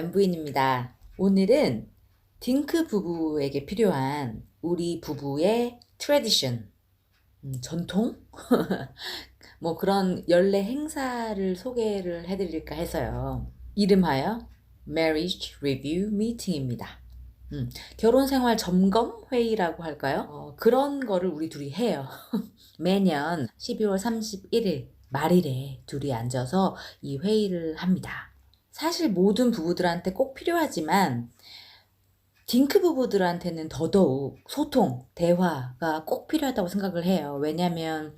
연부인입니다. 오늘은 딩크 부부에게 필요한 우리 부부의 트레디션, 전통? 뭐 그런 연례 행사를 소개를 해드릴까 해서요. 이름하여 Marriage Review Meeting입니다. 결혼 생활 점검 회의라고 할까요? 그런 거를 우리 둘이 해요. 매년 12월 31일 말일에 둘이 앉아서 이 회의를 합니다. 사실 모든 부부들한테 꼭 필요하지만 딩크 부부들한테는 더더욱 소통, 대화가 꼭 필요하다고 생각을 해요. 왜냐하면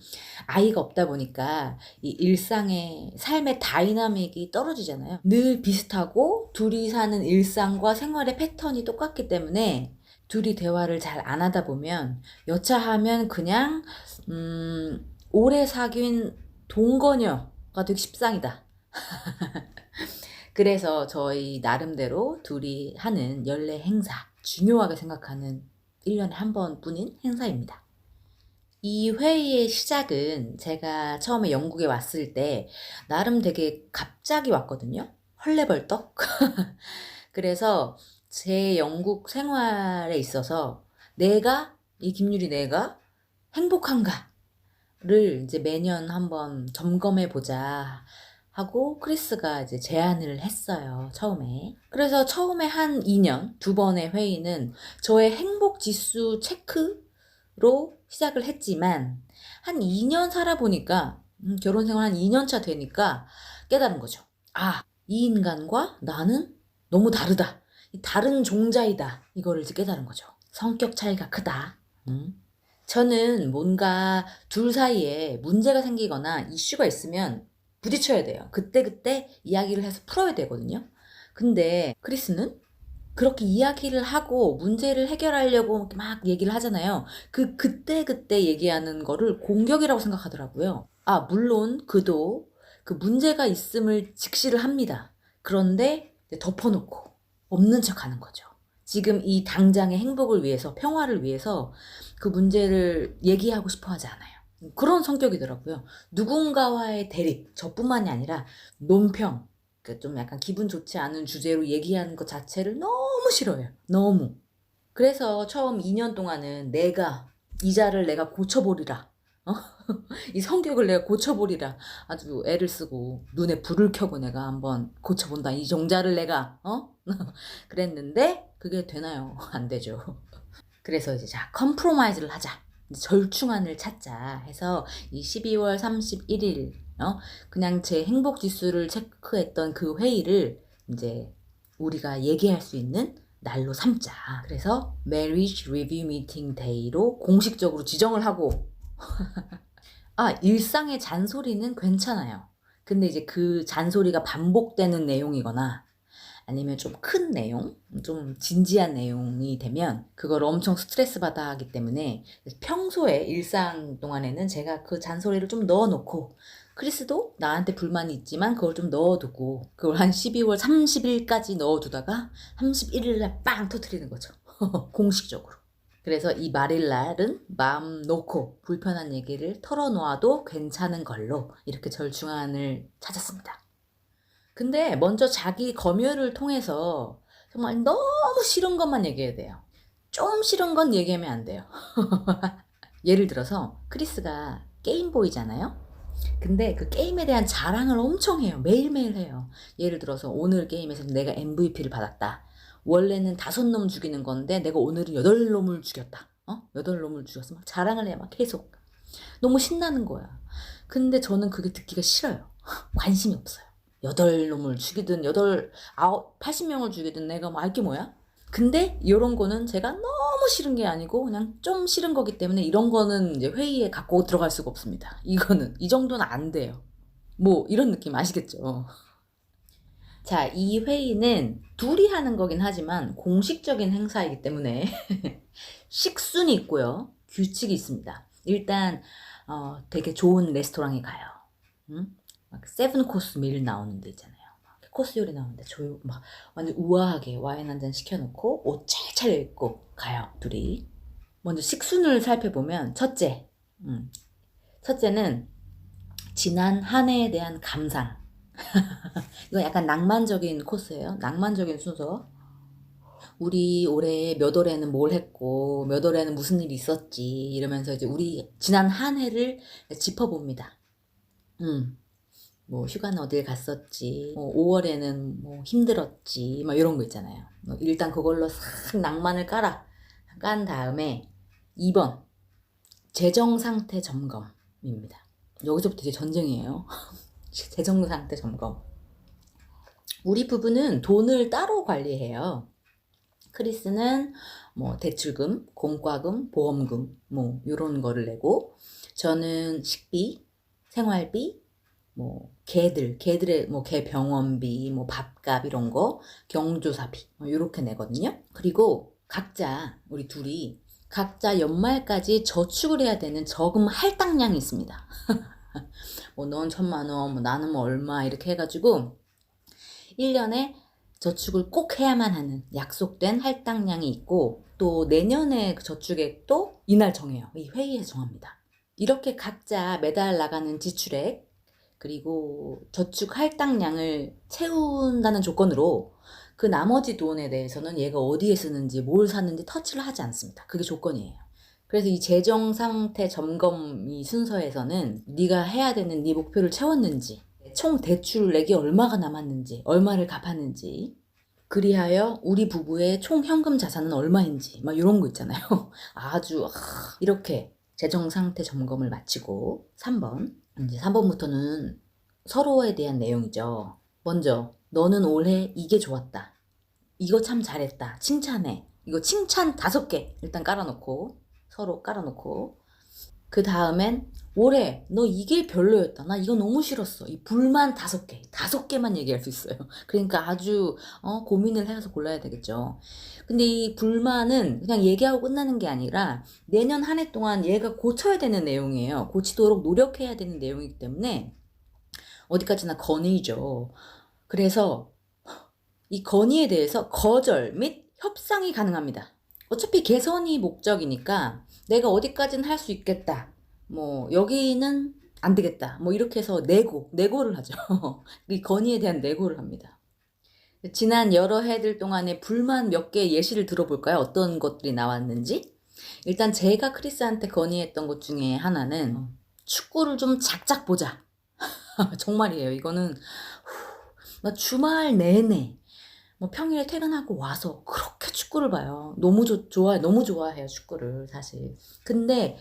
아이가 없다 보니까 이 일상의 삶의 다이나믹이 떨어지잖아요. 늘 비슷하고 둘이 사는 일상과 생활의 패턴이 똑같기 때문에 둘이 대화를 잘 안 하다 보면 여차하면 그냥 오래 사귄 동거녀가 되기 십상이다. 그래서 저희 나름대로 둘이 하는 연례 행사, 중요하게 생각하는 1년에 한 번뿐인 행사입니다. 이 회의의 시작은 제가 처음에 영국에 왔을 때 나름 되게 갑자기 왔거든요. 헐레벌떡. 그래서 제 영국 생활에 있어서 이 김유리 내가 행복한가를 이제 매년 한번 점검해 보자 하고 크리스가 이제 제안을 했어요. 처음에. 그래서 처음에 한 2년, 두 번의 회의는 저의 행복 지수 체크로 시작을 했지만 한 2년 살아보니까 결혼 생활 한 2년 차 되니까 깨달은 거죠. 이 인간과 나는 너무 다르다. 다른 종자이다. 이거를 이제 깨달은 거죠. 성격 차이가 크다. 저는 뭔가 둘 사이에 문제가 생기거나 이슈가 있으면 부딪혀야 돼요. 그때그때 이야기를 해서 풀어야 되거든요. 근데 크리스는 그렇게 이야기를 하고 문제를 해결하려고 막 얘기를 하잖아요. 그때그때 얘기하는 거를 공격이라고 생각하더라고요. 물론 그도 그 문제가 있음을 직시를 합니다. 그런데 덮어놓고 없는 척 하는 거죠. 지금 이 당장의 행복을 위해서, 평화를 위해서 그 문제를 얘기하고 싶어 하지 않아요. 그런 성격이더라고요. 누군가와의 대립, 저뿐만이 아니라 논평, 좀 약간 기분 좋지 않은 주제로 얘기하는 것 자체를 너무 싫어해요. 너무. 그래서 처음 2년 동안은 이자를 내가 고쳐보리라. 이 성격을 내가 고쳐보리라. 아주 애를 쓰고 눈에 불을 켜고 내가 한번 고쳐본다. 이 종자를 내가, 그랬는데 그게 되나요? 안 되죠. 그래서 이제 컴프로마이즈를 하자. 절충안을 찾자 해서 이 12월 31일 그냥 제 행복 지수를 체크했던 그 회의를 이제 우리가 얘기할 수 있는 날로 삼자. 그래서 Marriage Review Meeting Day로 공식적으로 지정을 하고 일상의 잔소리는 괜찮아요. 근데 이제 그 잔소리가 반복되는 내용이거나 아니면 좀 큰 내용, 좀 진지한 내용이 되면 그걸 엄청 스트레스 받아 하기 때문에 평소에 일상 동안에는 제가 그 잔소리를 좀 넣어놓고 크리스도 나한테 불만이 있지만 그걸 좀 넣어두고 그걸 한 12월 30일까지 넣어두다가 31일날 빵 터트리는 거죠. 공식적으로. 그래서 이 말일날은 마음 놓고 불편한 얘기를 털어놓아도 괜찮은 걸로 이렇게 절충안을 찾았습니다. 근데 먼저 자기 검열을 통해서 정말 너무 싫은 것만 얘기해야 돼요. 좀 싫은 건 얘기하면 안 돼요. 예를 들어서 크리스가 게임보이잖아요. 근데 그 게임에 대한 자랑을 엄청 해요. 매일매일 해요. 예를 들어서 오늘 게임에서 내가 MVP를 받았다. 원래는 5놈 죽이는 건데 내가 오늘은 8놈을 죽였다. 8놈을 죽였어. 막 자랑을 해. 막 계속. 너무 신나는 거야. 근데 저는 그게 듣기가 싫어요. 관심이 없어요. 8놈을 죽이든 80명을 죽이든 내가 뭐 알게 뭐야? 근데 이런 거는 제가 너무 싫은 게 아니고 그냥 좀 싫은 거기 때문에 이런 거는 이제 회의에 갖고 들어갈 수가 없습니다. 이거는 이 정도는 안 돼요. 뭐 이런 느낌 아시겠죠? 자, 이 회의는 둘이 하는 거긴 하지만 공식적인 행사이기 때문에 식순이 있고요. 규칙이 있습니다. 일단 되게 좋은 레스토랑에 가요. 막 7코스 밀 나오는 데 있잖아요. 막 코스 요리 나오는데 막 완전 우아하게 와인 한 잔 시켜놓고 옷 잘 차려입고 가요. 둘이. 먼저 식순을 살펴보면 첫째는 지난 한 해에 대한 감상. 이거 약간 낭만적인 코스예요. 낭만적인 순서. 우리 올해 몇 월에는 뭘 했고, 몇 월에는 무슨 일이 있었지, 이러면서 이제 우리 지난 한 해를 짚어봅니다. 뭐, 휴가는 어딜 갔었지, 뭐, 5월에는 뭐, 힘들었지, 막 이런 거 있잖아요. 일단 그걸로 싹 낭만을 깐 다음에 2번, 재정 상태 점검입니다. 여기서부터 이제 전쟁이에요. 재정 상태 점검. 우리 부부는 돈을 따로 관리해요. 크리스는 뭐 대출금, 공과금, 보험금 뭐 이런 거를 내고, 저는 식비, 생활비, 뭐 개들의 뭐 개 병원비, 뭐 밥값 이런 거, 경조사비 뭐 이렇게 내거든요. 그리고 각자 우리 둘이 각자 연말까지 저축을 해야 되는 저금 할당량이 있습니다. 뭐 넌 1,000만 원, 뭐 나는 뭐 얼마 이렇게 해가지고 1년에 저축을 꼭 해야만 하는 약속된 할당량이 있고, 또 내년에 그 저축액도 이날 정해요. 이 회의에서 정합니다. 이렇게 각자 매달 나가는 지출액, 그리고 저축 할당량을 채운다는 조건으로 그 나머지 돈에 대해서는 얘가 어디에 쓰는지 뭘 샀는지 터치를 하지 않습니다. 그게 조건이에요. 그래서 이 재정 상태 점검 이 순서에서는 네가 해야 되는 네 목표를 채웠는지, 총 대출액이 얼마가 남았는지, 얼마를 갚았는지, 그리하여 우리 부부의 총 현금 자산은 얼마인지, 막 이런 거 있잖아요. 아주 이렇게 재정 상태 점검을 마치고 3번, 이제 3번부터는 서로에 대한 내용이죠. 먼저 너는 올해 이게 좋았다, 이거 참 잘했다, 칭찬해. 이거 칭찬 5개 일단 깔아놓고, 서로 깔아놓고, 그 다음엔 올해 너 이게 별로였다, 나 이거 너무 싫었어, 이 불만 5개만 얘기할 수 있어요. 그러니까 아주 고민을 해서 골라야 되겠죠. 근데 이 불만은 그냥 얘기하고 끝나는 게 아니라 내년 한 해 동안 얘가 고쳐야 되는 내용이에요. 고치도록 노력해야 되는 내용이기 때문에 어디까지나 건의죠. 그래서 이 건의에 대해서 거절 및 협상이 가능합니다. 어차피 개선이 목적이니까 내가 어디까지는 할 수 있겠다, 뭐 여기는 안 되겠다, 뭐 이렇게 해서 내고를 하죠. 이 건의에 대한 내고를 합니다. 지난 여러 해들 동안의 불만 몇 개 예시를 들어볼까요? 어떤 것들이 나왔는지. 일단 제가 크리스한테 건의했던 것 중에 하나는 축구를 좀 작작 보자. 정말이에요. 이거는 나 주말 내내 뭐 평일에 퇴근하고 와서 그렇게 축구를 봐요. 너무 너무 좋아해요, 축구를, 사실. 근데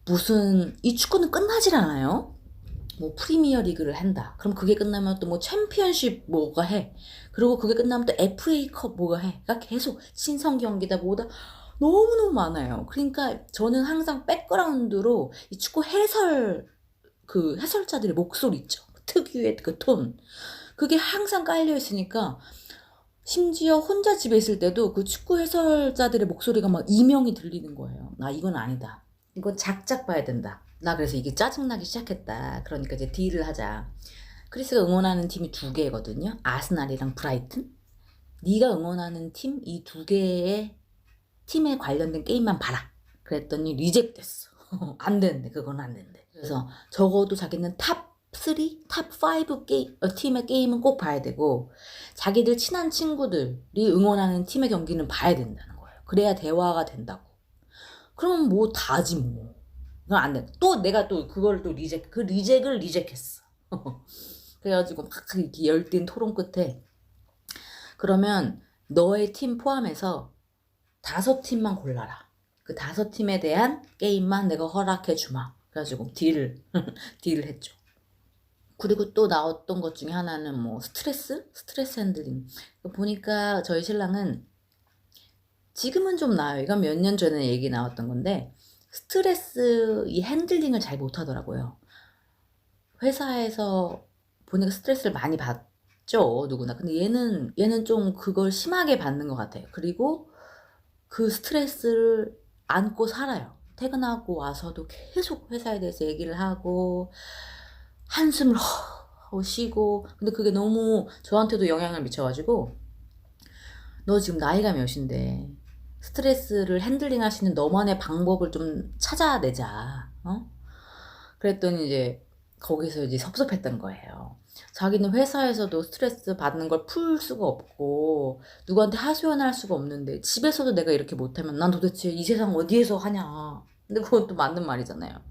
무슨 이 축구는 끝나질 않아요. 뭐 프리미어 리그를 한다, 그럼 그게 끝나면 또 뭐 챔피언십 뭐가 해, 그리고 그게 끝나면 또 FA컵 뭐가 해. 그러니까 계속 친선 경기다 뭐다 너무너무 많아요. 그러니까 저는 항상 백그라운드로 이 축구 그 해설자들의 목소리 있죠, 특유의 그 톤, 그게 항상 깔려 있으니까 심지어 혼자 집에 있을 때도 그 축구 해설자들의 목소리가 막 이명이 들리는 거예요. 나 이건 아니다, 이건 작작 봐야 된다. 나 그래서 이게 짜증나기 시작했다. 그러니까 이제 딜을 하자. 크리스가 응원하는 팀이 2개거든요. 아스날이랑 브라이튼. 네가 응원하는 팀 이 2개의 팀에 관련된 게임만 봐라. 그랬더니 리젝 됐어. 안 되는데, 그건 안 되는데. 그래서 적어도 자기는 탑 3, 탑 5 팀의 게임은 꼭 봐야 되고, 자기들 친한 친구들이 응원하는 팀의 경기는 봐야 된다는 거예요. 그래야 대화가 된다고. 그럼 뭐 다지 뭐. 그건 안 돼. 또 내가 또 그걸 또 리젝을 리젝했어. 그래가지고 막 이렇게 열띤 토론 끝에, 그러면 너의 팀 포함해서 5팀만 골라라. 그 5팀에 대한 게임만 내가 허락해 주마. 그래가지고 딜을 했죠. 그리고 또 나왔던 것 중에 하나는 뭐 스트레스 핸들링. 보니까 저희 신랑은 지금은 좀 나아요. 이건 몇 년 전에 얘기 나왔던 건데, 스트레스 이 핸들링을 잘 못하더라고요. 회사에서 보니까 스트레스를 많이 받죠, 누구나. 근데 얘는 좀 그걸 심하게 받는 것 같아요. 그리고 그 스트레스를 안고 살아요. 퇴근하고 와서도 계속 회사에 대해서 얘기를 하고 한숨을 하고 쉬고. 근데 그게 너무 저한테도 영향을 미쳐가지고, 너 지금 나이가 몇인데 스트레스를 핸들링 할 수 있는 너만의 방법을 좀 찾아내자. 그랬더니 이제 거기서 이제 섭섭했던 거예요. 자기는 회사에서도 스트레스 받는 걸 풀 수가 없고 누구한테 하소연할 수가 없는데 집에서도 내가 이렇게 못하면 난 도대체 이 세상 어디에서 하냐. 근데 그건 또 맞는 말이잖아요.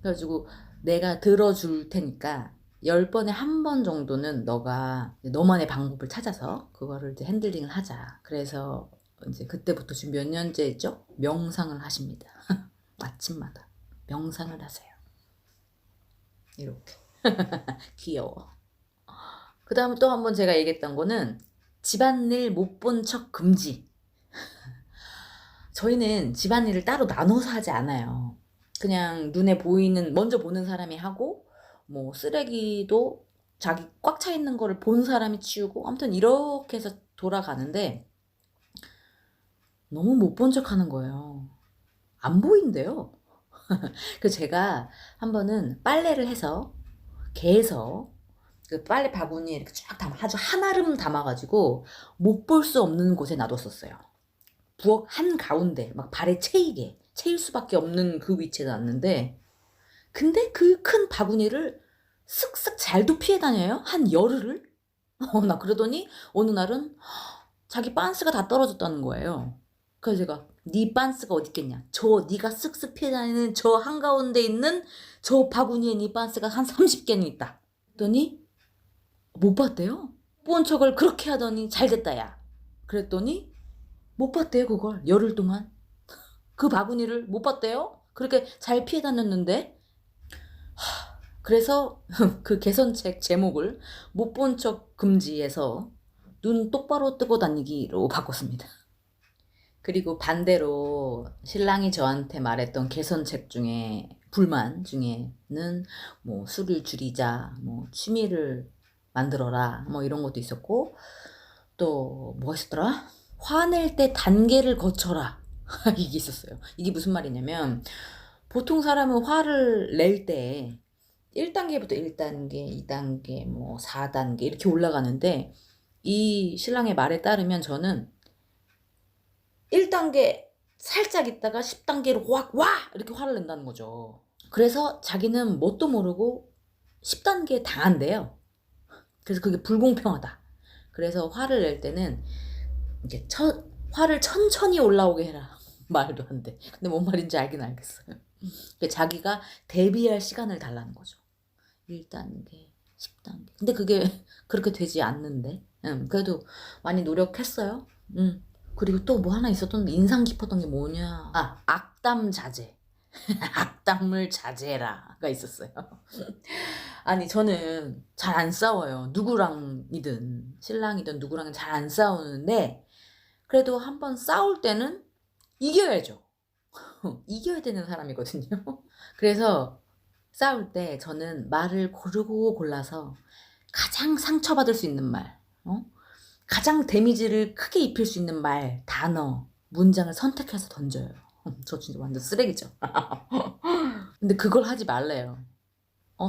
그래가지고 내가 들어줄 테니까 10번에 1번 정도는 너가 너만의 방법을 찾아서 그거를 이제 핸들링을 하자. 그래서 이제 그때부터 지금 몇 년째 했죠? 명상을 하십니다. 아침마다 명상을 하세요. 이렇게. 귀여워. 그 다음 또 한번 제가 얘기했던 거는 집안일 못 본 척 금지. 저희는 집안일을 따로 나눠서 하지 않아요. 그냥 눈에 보이는, 먼저 보는 사람이 하고, 뭐 쓰레기도 자기 꽉 차 있는 거를 본 사람이 치우고, 아무튼 이렇게 해서 돌아가는데 너무 못 본 척 하는 거예요. 안 보인대요. 그래서 제가 한 번은 빨래를 해서 개에서 그 빨래 바구니에 이렇게 쫙 담아, 아주 한아름 담아가지고 못 볼 수 없는 곳에 놔뒀었어요. 부엌 한 가운데 막 발에 채일 수밖에 없는 그 위치에 놨는데, 근데 그 큰 바구니를 쓱쓱 잘도 피해 다녀요. 한 열흘을. 나 그러더니 어느 날은 자기 빤스가 다 떨어졌다는 거예요. 그래서 제가 네 빤스가 어디 있겠냐, 저 네가 쓱쓱 피해 다니는 저 한가운데 있는 저 바구니에 네 빤스가 한 30개는 있다. 그랬더니 못 봤대요. 본 척을 그렇게 하더니 잘 됐다 야. 그랬더니 못 봤대요. 그걸 열흘 동안 그 바구니를 못 봤대요. 그렇게 잘 피해 다녔는데. 그래서 그 개선책 제목을 못 본 척 금지해서 눈 똑바로 뜨고 다니기로 바꿨습니다. 그리고 반대로 신랑이 저한테 말했던 개선책 중에, 불만 중에는 뭐 술을 줄이자, 뭐 취미를 만들어라, 뭐 이런 것도 있었고, 또 뭐가 있었더라? 화낼 때 단계를 거쳐라. 이게 있었어요. 이게 무슨 말이냐면, 보통 사람은 화를 낼 때 1단계부터 1단계, 2단계, 뭐 4단계 이렇게 올라가는데, 이 신랑의 말에 따르면 저는 1단계 살짝 있다가 10단계로 확 와! 이렇게 화를 낸다는 거죠. 그래서 자기는 뭣도 모르고 10단계에 당한대요. 그래서 그게 불공평하다. 그래서 화를 낼 때는 이제 화를 천천히 올라오게 해라. 말도 안 돼. 근데 뭔 말인지 알긴 알겠어요. 자기가 대비할 시간을 달라는 거죠. 1단계, 10단계. 근데 그게 그렇게 되지 않는데. 그래도 많이 노력했어요. 그리고 또 뭐 하나 있었던 인상 깊었던 게 뭐냐. 악담 자제. 악담을 자제해라가 있었어요. 아니, 저는 잘 안 싸워요. 누구랑이든, 신랑이든 누구랑은 잘 안 싸우는데, 그래도 한번 싸울 때는 이겨야죠. 이겨야 되는 사람이거든요. 그래서 싸울 때 저는 말을 고르고 골라서 가장 상처받을 수 있는 말, 가장 데미지를 크게 입힐 수 있는 말, 단어, 문장을 선택해서 던져요. 저 진짜 완전 쓰레기죠. 근데 그걸 하지 말래요.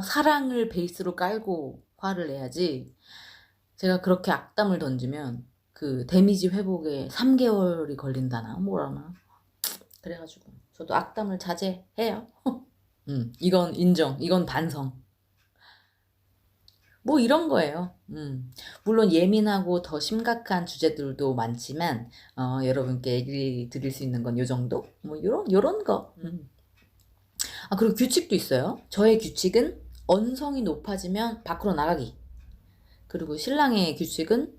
사랑을 베이스로 깔고 화를 내야지. 제가 그렇게 악담을 던지면 그 데미지 회복에 3개월이 걸린다나 뭐라나. 그래가지고 저도 악담을 자제해요. 이건 인정, 이건 반성. 뭐 이런 거예요. 물론 예민하고 더 심각한 주제들도 많지만 여러분께 얘기 드릴 수 있는 건 요 정도? 뭐 요런 거. 그리고 규칙도 있어요. 저의 규칙은 언성이 높아지면 밖으로 나가기. 그리고 신랑의 규칙은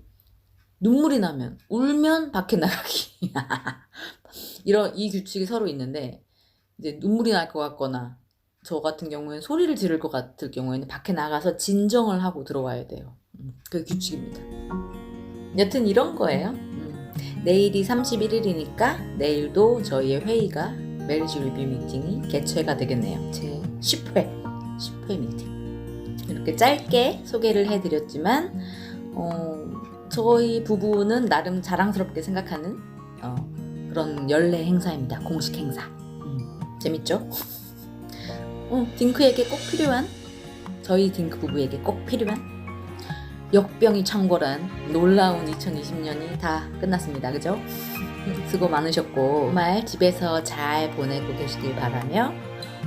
눈물이 나면, 울면 밖에 나가기. 이 규칙이 서로 있는데, 이제 눈물이 날 것 같거나 저 같은 경우에는 소리를 지를 것 같을 경우에는 밖에 나가서 진정을 하고 들어와야 돼요. 그게 규칙입니다. 여튼 이런 거예요. 내일이 31일이니까 내일도 저희의 회의가, 메리지 리뷰 미팅이 개최가 되겠네요. 제 10회 미팅. 이렇게 짧게 소개를 해드렸지만 저희 부부는 나름 자랑스럽게 생각하는 그런 연례 행사입니다. 공식 행사. 재밌죠? 딩크에게 꼭 필요한, 저희 딩크 부부에게 꼭 필요한 역병이 창궐한 놀라운 2020년이 다 끝났습니다. 그죠? 수고 많으셨고 정말 집에서 잘 보내고 계시길 바라며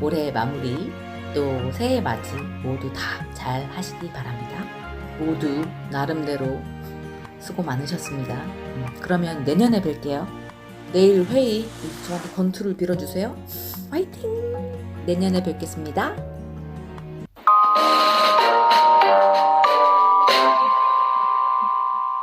올해 마무리 또 새해 맞이 모두 다 잘 하시기 바랍니다. 모두 나름대로 수고 많으셨습니다. 그러면 내년에 뵐게요. 내일 회의 저한테 건투를 빌어주세요. 화이팅! 내년에 뵙겠습니다.